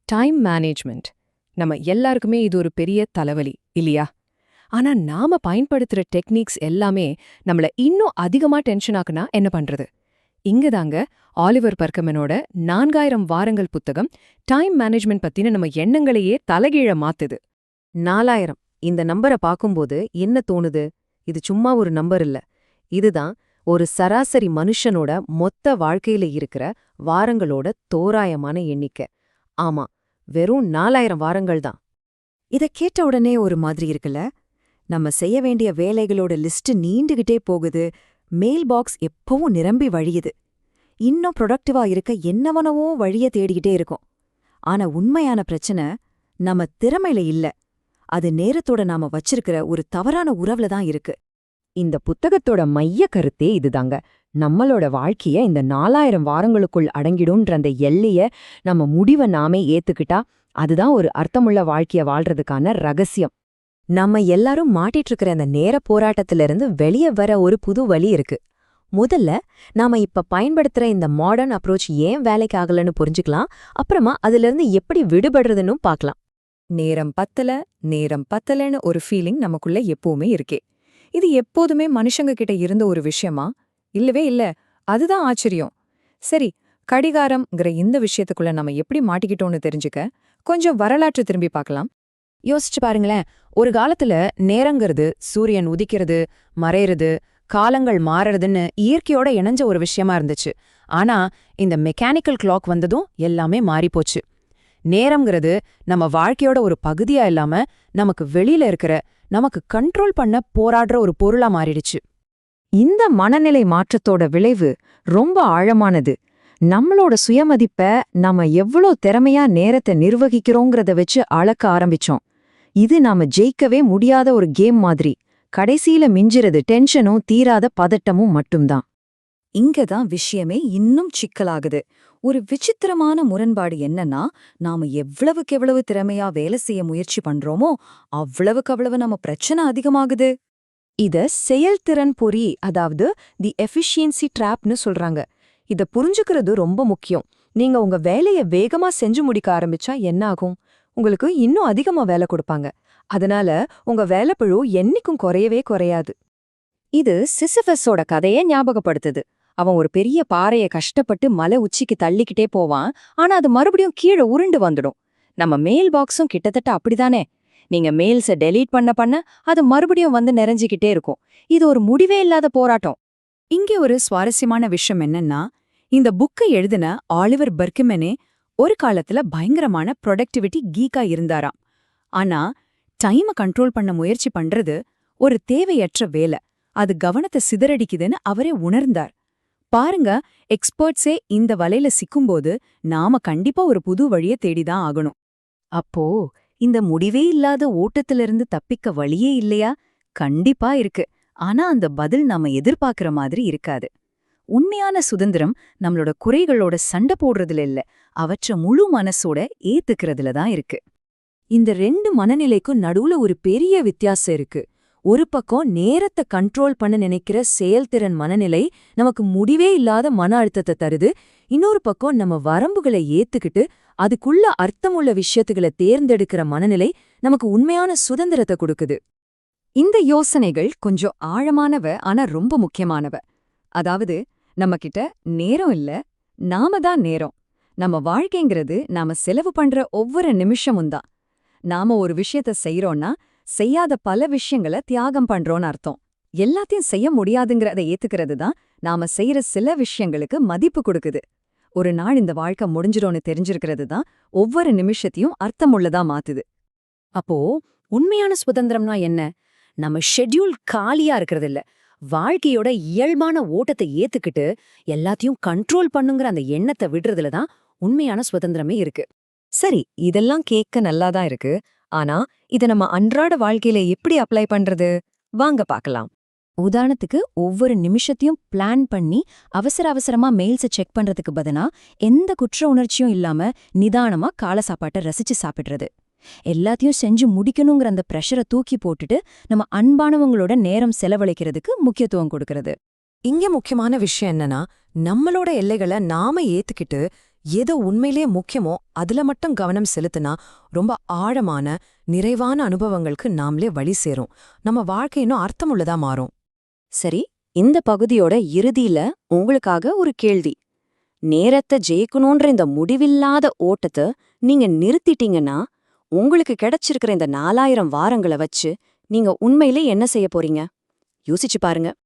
Time management நம்ம எல்லாருக்குமே இது ஒரு பெரிய தலைவலி இல்லையா? ஆனா நாம பயன்படுத்துற டெக்னிக்ஸ் எல்லாமே நம்மள இன்னும் அதிகமா டென்ஷன் ஆக்குனா என்ன பண்றது? இங்கதாங்க ஆலிவர் பர்க்கமனோட 4000 வாரங்கள் புத்தகம் டைம் மேனேஜ்மெண்ட் பத்தின நம்ம எண்ணங்களையே தலைகீழ மாத்துது. 4000 இந்த நம்பரை பாக்கும்போது என்ன தோணுது? இது சும்மா ஒரு நம்பர் இல்ல. இதுதான் ஒரு சராசரி மனுஷனோட மொத்த வாழ்க்கையில இருக்கிற வாரங்களோட தோராயமான எண்ணிக்கை. ஆமா, வெறும் 4000 வாரங்கள் தான். இத கேட்ட உடனே ஒரு மாதிரி இருக்குல்ல? நம்ம செய்ய வேண்டிய வேலைகளோட லிஸ்ட் நீண்டுகிட்டே போகுது, மெயில் பாக்ஸ் எப்பவும் நிரம்பி வழியுது. இன்னும் ப்ரொடக்டிவா இருக்க என்னவனவோ வழிய தேடிக்கிட்டே இருக்கோம். ஆனா உண்மையான பிரச்சனை நம்ம திறமையில இல்ல, அது நேரத்தோட நாம வச்சிருக்கிற ஒரு தவறான உறவுல தான் இருக்கு. இந்த புத்தகத்தோட மைய கருத்தே இதுதாங்க. நம்மளோட வாழ்க்கைய இந்த 4000 வாரங்களுக்குள் அடங்கிடும்ன்ற அந்த எல்லைய நம்ம முடிவை நாமே ஏத்துக்கிட்டா அதுதான் ஒரு அர்த்தமுள்ள வாழ்க்கைய வாழ்றதுக்கான ரகசியம். நம்ம எல்லாரும் மாட்டிட்டு இருக்கிற அந்த நேர போராட்டத்திலிருந்து வெளியே வர ஒரு புது வழி இருக்கு. முதல்ல நாம இப்ப பயன்படுத்துற இந்த மாடர்ன் அப்ரோச் ஏன் வேலைக்கு ஆகலன்னு புரிஞ்சுக்கலாம். அப்புறமா அதிலிருந்து எப்படி விடுபடுறதுன்னு பார்க்கலாம். நேரம் பத்தலன்னு ஒரு ஃபீலிங் நமக்குள்ள எப்பவுமே இருக்கே. இது எப்போதுமே மனுஷங்க கிட்ட இருந்த ஒரு விஷயமா? இல்லவே இல்ல. அதுதான் ஆச்சரியம். சரி, கடிகாரம்ங்கிற இந்த விஷயத்துக்குள்ள நம்ம எப்படி மாட்டிக்கிட்டோம்னு தெரிஞ்சுக்க கொஞ்சம் வரலாற்று திரும்பி பார்க்கலாம். யோசிச்சு பாருங்களேன். ஒரு காலத்துல நேரங்கிறது சூரியன் உதிக்கிறது, மறையிறது, காலங்கள் மாறுறதுன்னு இயற்கையோட இணைஞ்ச ஒரு விஷயமா இருந்துச்சு. ஆனா இந்த மெக்கானிக்கல் கிளாக் வந்ததும் எல்லாமே மாறிப்போச்சு. நேரம்ங்கிறது நம்ம வாழ்க்கையோட ஒரு பகுதியா இல்லாம நமக்கு வெளியில இருக்கிற, நமக்கு கண்ட்ரோல் பண்ண போராடுற ஒரு பொருளா மாறிடுச்சு. இந்த மனநிலை மாற்றத்தோட விளைவு ரொம்ப ஆழமானது. நம்மளோட சுயமதிப்ப நாம எவ்வளோ திறமையா நேரத்தை நிர்வகிக்கிறோங்கிறத வச்சு அளக்க ஆரம்பிச்சோம். இது நாம ஜெயிக்கவே முடியாத ஒரு கேம் மாதிரி. கடைசியில மிஞ்சிறது டென்ஷனும் தீராத பதட்டமும் மட்டும்தான். இங்கதான் விஷயமே இன்னும் சிக்கலாகுது. ஒரு விசித்திரமான முரண்பாடு என்னன்னா, நாம எவ்வளவுக்கெவ்வளவு திறமையா வேலை செய்ய முயற்சி பண்றோமோ அவ்வளவுக்கவ்வளவு நம்ம பிரச்சனை அதிகமாகுது. இத செயல்திறன் பொறி, அதாவது தி எஃபிஷியன்சி ட்ராப்னு சொல்றாங்க. இத புரிஞ்சுக்கிறது ரொம்ப முக்கியம். நீங்க உங்க வேலைய வேகமா செஞ்சு முடிக்க ஆரம்பிச்சா என்ன ஆகும்? உங்களுக்கு இன்னும் அதிகமா வேலை கொடுப்பாங்க. அதனால உங்க வேலைப்பழு என்னைக்கும் குறையவே குறையாது. இது சிசிஃபஸோட கதையை ஞாபகப்படுத்துது. அவன் ஒரு பெரிய பாறைய கஷ்டப்பட்டு மலை உச்சிக்கு தள்ளிக்கிட்டே போவான். ஆனா அது மறுபடியும் கீழே உருண்டு வந்துடும். நம்ம மெயில் பாக்ஸும் கிட்டத்தட்ட அப்படிதானே. நீங்க மெயில்ஸ டெலீட் பண்ண அது மறுபடியும் வந்து நிறைஞ்சிக்கிட்டே இருக்கும். இது ஒரு முடிவே இல்லாத போராட்டம். இங்கே ஒரு சுவாரஸ்யமான விஷயம் என்னன்னா, இந்த புக்கை எழுதின ஆலிவர் பர்க்கிமனே ஒரு காலத்துல பயங்கரமான ப்ரொடக்டிவிட்டி கீக்கா இருந்தாராம். ஆனா டைமை கண்ட்ரோல் பண்ண முயற்சி பண்றது ஒரு தேவையற்ற வேலை, அது கவனத்தை சிதறடிக்குதுன்னு அவரே உணர்ந்தார். பாருங்க, எக்ஸ்பர்ட்ஸே இந்த வலையில சிக்கும்போது நாம கண்டிப்பா ஒரு புது வழிய தேடிதான் ஆகணும். அப்போ இந்த முடிவே இல்லாத ஓட்டத்திலிருந்து தப்பிக்க வழியே இல்லையா? கண்டிப்பா இருக்கு. ஆனா அந்த பதில் நாம எதிர்பார்க்கிற மாதிரி இருக்காது. உண்மையான சுதந்திரம் நம்மளோட குறைகளோட சண்டை போடுறதுல இல்ல, அவற்றை முழு மனசோட ஏத்துக்கிறதுல தான் இருக்கு. இந்த 2 மனநிலைக்கும் நடுவுல ஒரு பெரிய வித்தியாசம் இருக்கு. ஒரு பக்கம் நேரத்தை கண்ட்ரோல் பண்ண நினைக்கிற செயல்திறன் மனநிலை நமக்கு முடிவே இல்லாத மன அழுத்தத்தை தருது. இன்னொரு பக்கம் நம்ம வரம்புகளை ஏத்துக்கிட்டு அதுக்குள்ள அர்த்தமுள்ள விஷயத்துகளை தேர்ந்தெடுக்கிற மனநிலை நமக்கு உண்மையான சுதந்திரத்தை கொடுக்குது. இந்த யோசனைகள் கொஞ்சம் ஆழமானவ, ஆனா ரொம்ப முக்கியமானவ. அதாவது, நம்மகிட்ட நேரம் இல்ல, நாம தான் நேரம். நம்ம வாழ்க்கைங்கிறது நாம செலவு பண்ற ஒவ்வொரு நிமிஷமும் தான். நாம ஒரு விஷயத்த செய்யறோம்னா செய்யாத பல விஷயங்களை தியாகம் பண்றோம்னு அர்த்தம். எல்லாத்தையும் செய்ய முடியாதுங்கிறத ஏத்துக்கிறது தான் நாம செய்யற சில விஷயங்களுக்கு மதிப்பு கொடுக்குது. ஒரு நாள் இந்த வாழ்க்கை முடிஞ்சிரோன்னு தெரிஞ்சிருக்கிறது தான் ஒவ்வொரு நிமிஷத்தையும் அர்த்தமுள்ளதா மாத்துது. அப்போ உண்மையான சுதந்திரம்னா என்ன? நம்ம ஷெட்யூல் காலியா இருக்கிறது இல்ல, வாழ்க்கையோட இயல்பான ஓட்டத்தை ஏத்துக்கிட்டு எல்லாத்தையும் கண்ட்ரோல் பண்ணுங்கிற அந்த எண்ணத்தை விடுறதுல தான் உண்மையான சுதந்திரமே இருக்கு. சரி, இதெல்லாம் கேட்க நல்லாதான் இருக்கு. ஆனா இத நம்ம அன்றாட வாழ்க்கையில எப்படி அப்ளை பண்றது? வாங்க பார்க்கலாம். உதாரணத்துக்கு, ஒவ்வொரு நிமிஷத்தையும் பிளான் பண்ணி அவசரமா மெயில்ஸை செக் பண்றதுக்கு பதிலா எந்த குற்ற உணர்ச்சியும் இல்லாம நிதானமா காலை சாப்பாட்டை ரசிச்சு சாப்பிடுறது. எல்லாத்தையும் செஞ்சு முடிக்கணுங்கிற அந்த பிரஷரை தூக்கி போட்டுட்டு நம்ம அன்பானவங்களோட நேரம் செலவழிக்கிறதுக்கு முக்கியத்துவம் கொடுக்கறது. இங்க முக்கியமான விஷயம் என்னன்னா, நம்மளோட எல்லைகளை நாம ஏத்துக்கிட்டு எது உண்மையிலேயே முக்கியமோ அதுல மட்டும் கவனம் செலுத்தினா ரொம்ப ஆழமான நிறைவான அனுபவங்களுக்கு நாமளே வழி சேரும். நம்ம வாழ்க்கை இன்னும் அர்த்தமுள்ளதா மாறும். சரி, இந்த பகுதியோட இறுதியில உங்களுக்காக ஒரு கேள்வி. நேரத்தை ஜெயிக்கணுன்ற இந்த முடிவில்லாத ஓட்டத்தை நீங்க நிறுத்திட்டீங்கன்னா, உங்களுக்கு கிடைச்சிருக்கிற இந்த 4000 வாரங்களை வச்சு நீங்க உண்மையிலே என்ன செய்ய போறீங்க? யோசிச்சு பாருங்க.